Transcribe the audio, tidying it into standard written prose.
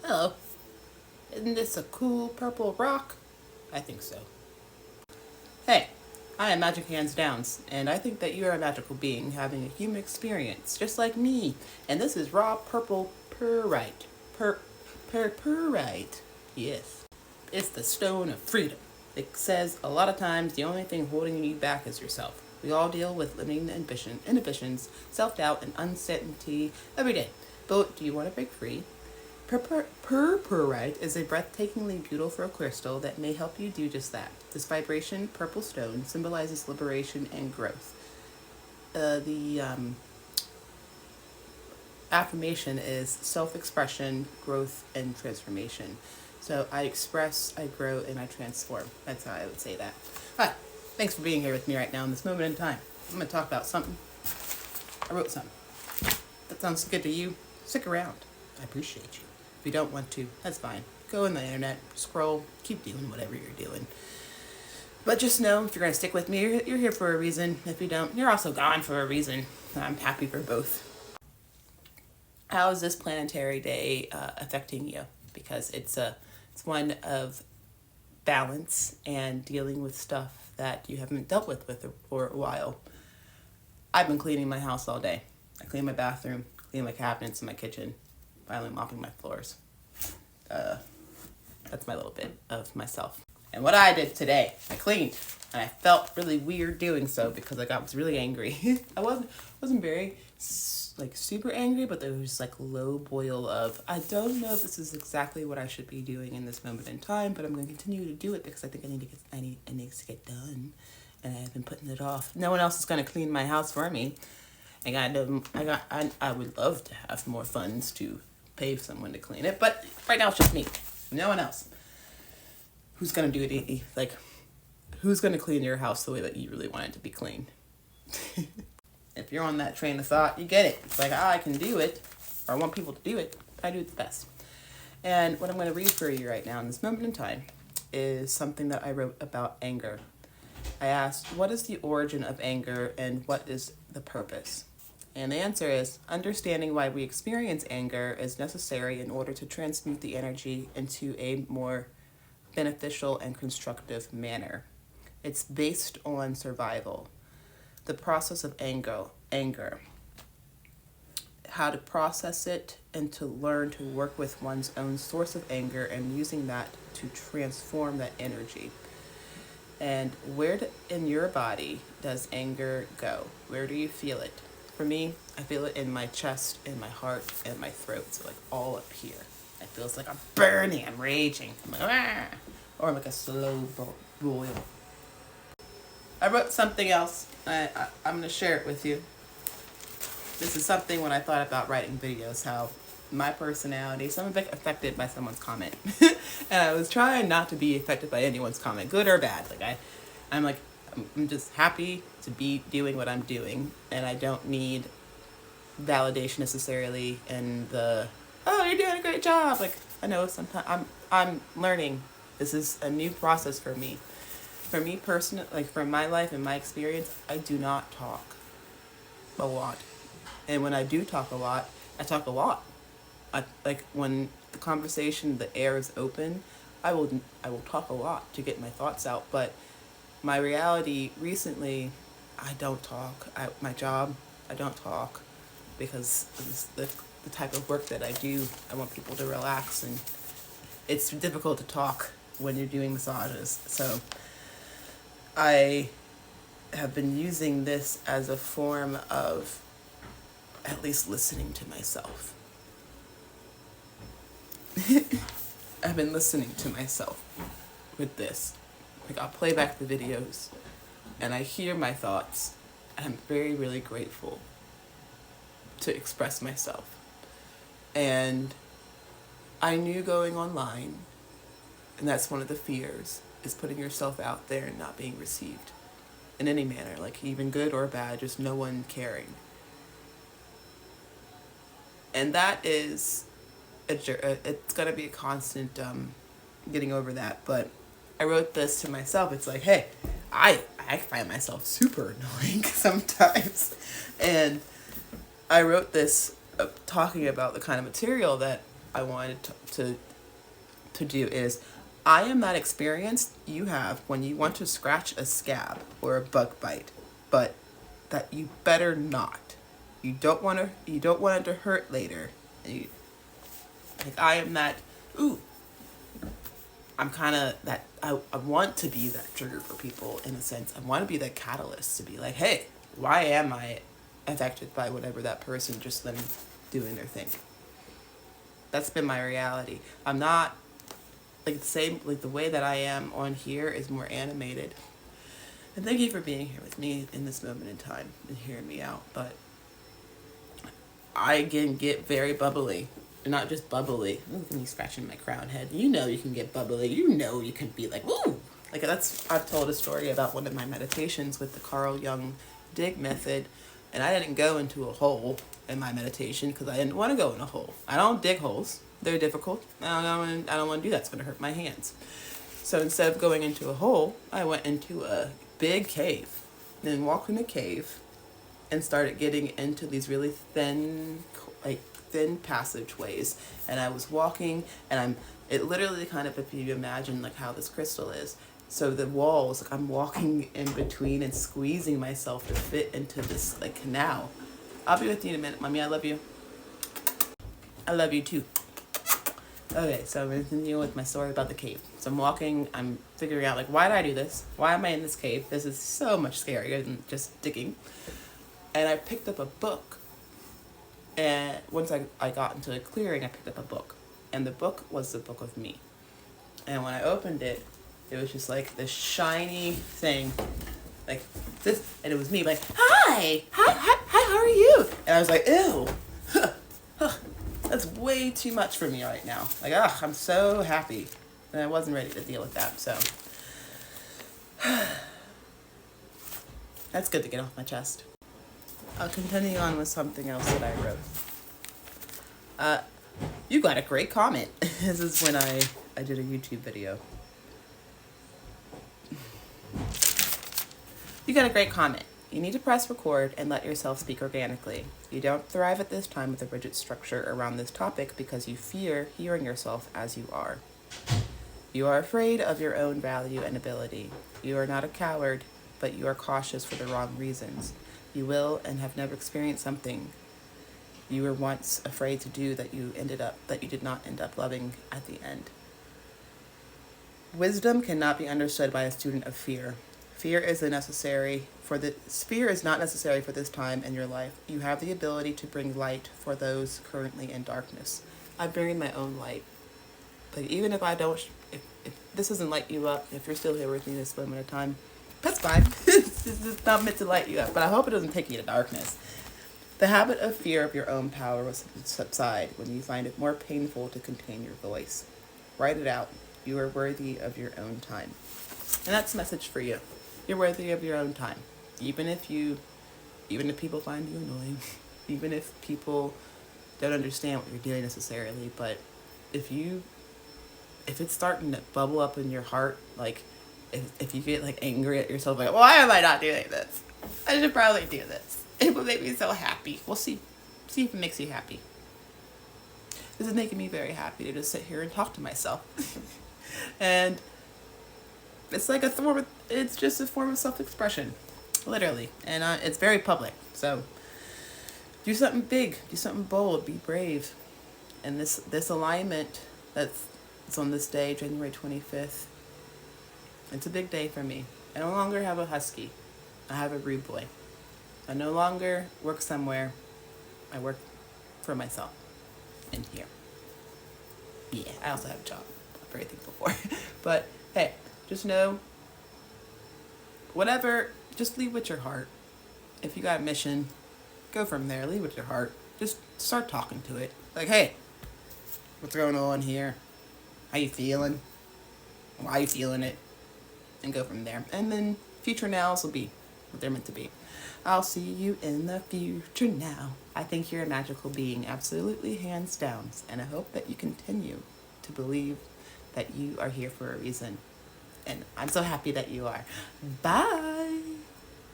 Hello. Isn't this a cool purple rock? I think so. Hey, I am Magic Hands Downs, and I think that you are a magical being having a human experience, just like me. And this is raw purple purite. Purite. Yes. It's the stone of freedom. It says a lot of times the only thing holding you back is yourself. We all deal with limiting inhibitions, self-doubt, and uncertainty every day. But do you want to break free? Purpurite is a breathtakingly beautiful crystal that may help you do just that. This vibration, purple stone, symbolizes liberation and growth. The affirmation is self-expression, growth, and transformation. So I express, I grow, and I transform. That's how I would say that. Hi, thanks for being here with me right now in this moment in time. I'm going to talk about something. I wrote something. That sounds good to you? Stick around. I appreciate you. If you don't want to, that's fine. Go on the internet, scroll, keep doing whatever you're doing. But just know, if you're going to stick with me, you're here for a reason. If you don't, you're also gone for a reason. I'm happy for both. How is this planetary day affecting you? Because it's one of balance and dealing with stuff that you haven't dealt with for a while. I've been cleaning my house all day. I clean my bathroom, clean my cabinets in my kitchen, finally mopping my floors. That's my little bit of myself. And what I did today, I cleaned, and I felt really weird doing so because I was really angry. I wasn't very super angry, but there was low boil of, I don't know if this is exactly what I should be doing in this moment in time, but I'm going to continue to do it because I think it needs to get done, and I've been putting it off. No one else is going to clean my house for me. I would love to have more funds to pay someone to clean it, but right now it's just me, no one else. Who's going to do it? Who's going to clean your house the way that you really want it to be cleaned? If you're on that train of thought, you get it. It's I can do it, or I want people to do it, but I do it the best. And what I'm going to read for you right now in this moment in time is something that I wrote about anger. I asked, what is the origin of anger and what is the purpose? And the answer is, understanding why we experience anger is necessary in order to transmute the energy into a more beneficial and constructive manner. It's based on survival. The process of anger, how to process it and to learn to work with one's own source of anger and using that to transform that energy. And where in your body does anger go? Where do you feel it? For me, I feel it in my chest, in my heart, and my throat. So all up here. It feels like I'm burning, I'm raging. I'm ah! Or I'm a slow boil. I wrote something else. I'm going to share it with you. This is something when I thought about writing videos, how my personality, so I'm affected by someone's comment. And I was trying not to be affected by anyone's comment, good or bad. I'm just happy to be doing what I'm doing, and I don't need validation necessarily and oh, you're doing a great job. I know sometimes I'm learning. This is a new process for me. For me personally, from my life and my experience, I do not talk a lot. And when I do talk a lot, I talk a lot. When the conversation, the air is open, I will talk a lot to get my thoughts out. But my reality recently, I don't talk. My job, I don't talk because it's the type of work that I do. I want people to relax, and it's difficult to talk when you're doing massages. So I have been using this as a form of at least listening to myself. I've been listening to myself with this. I'll play back the videos and I hear my thoughts, and I'm very, really grateful to express myself. And I knew going online, and that's one of the fears, is putting yourself out there and not being received in any manner, even good or bad, just no one caring. And that is it's gonna be a constant getting over that. But I wrote this to myself. It's hey, I find myself super annoying sometimes, and I wrote this talking about the kind of material that I wanted to do is, I am that experience you have when you want to scratch a scab or a bug bite, but that you better not. You don't want it to hurt later. Like I am that. Ooh, I'm kind of that. I want to be that trigger for people in a sense. I want to be that catalyst to be like, hey, why am I affected by whatever that person just them doing their thing? That's been my reality. I'm not like the same, like the way that I am on here is more animated. And thank you for being here with me in this moment in time and hearing me out. But I can get very bubbly. Not just bubbly. Ooh, me scratching my crown head. You know you can get bubbly. You know you can be like, woo! Like I've told a story about one of my meditations with the Carl Jung dig method. And I didn't go into a hole in my meditation because I didn't want to go in a hole. I don't dig holes. They're difficult. I don't want to do that. It's going to hurt my hands. So instead of going into a hole, I went into a big cave. Then walked in the cave and started getting into these really thin passageways. And I was walking, and it literally kind of, if you imagine like how this crystal is, so the walls, like I'm walking in between and squeezing myself to fit into this like canal. I'll be with you in a minute, Mommy. I love you. I love you too. Okay, so I'm going to continue with my story about the cave. So I'm walking, I'm figuring out like, why did I do this? Why am I in this cave? This is so much scarier than just digging. And I picked up a book. And once I got into a clearing, I picked up a book. And the book was the book of me. And when I opened it, it was just like this shiny thing, like this, and it was me, like, hi, how are you? And I was like, ew, that's way too much for me right now. Like, I'm so happy, and I wasn't ready to deal with that. So that's good to get off my chest. I'll continue on with something else that I wrote. You got a great comment. This is when I did a YouTube video. You got a great comment. You need to press record and let yourself speak organically. You don't thrive at this time with a rigid structure around this topic because you fear hearing yourself as you are. You are afraid of your own value and ability. You are not a coward, but you are cautious for the wrong reasons. You will and have never experienced something you were once afraid to do that you did not end up loving at the end. Wisdom cannot be understood by a student of fear. Fear is not necessary for this time in your life. You have the ability to bring light for those currently in darkness. I bring my own light. Like even if I don't, if this doesn't light you up, if you're still here with me this moment of time, that's fine. It's not meant to light you up, but I hope it doesn't take you to darkness. The habit of fear of your own power will subside when you find it more painful to contain your voice. Write it out. You are worthy of your own time. And that's a message for you. You're worthy of your own time. Even if people find you annoying, even if people don't understand what you're doing necessarily, but if it's starting to bubble up in your heart, like if you get like angry at yourself, like, why am I not doing this? I should probably do this. It would make me so happy. We'll see. See if it makes you happy. This is making me very happy to just sit here and talk to myself. And it's like it's just a form of self-expression, literally. And it's very public. So do something big, do something bold, be brave. And this alignment it's on this day, January 25th, it's a big day for me. I no longer have a husky. I have a rude boy. I no longer work somewhere. I work for myself in here. Yeah, I also have a job. I'm very thankful for. But hey, just know, whatever, just leave with your heart. If you got a mission, go from there. Leave with your heart. Just start talking to it. Like, hey, what's going on here? How you feeling? Why are you feeling it? And go from there. And then future nows will be what they're meant to be. I'll see you in the future now. I think you're a magical being, absolutely, hands down. And I hope that you continue to believe that you are here for a reason. And I'm so happy that you are. Bye.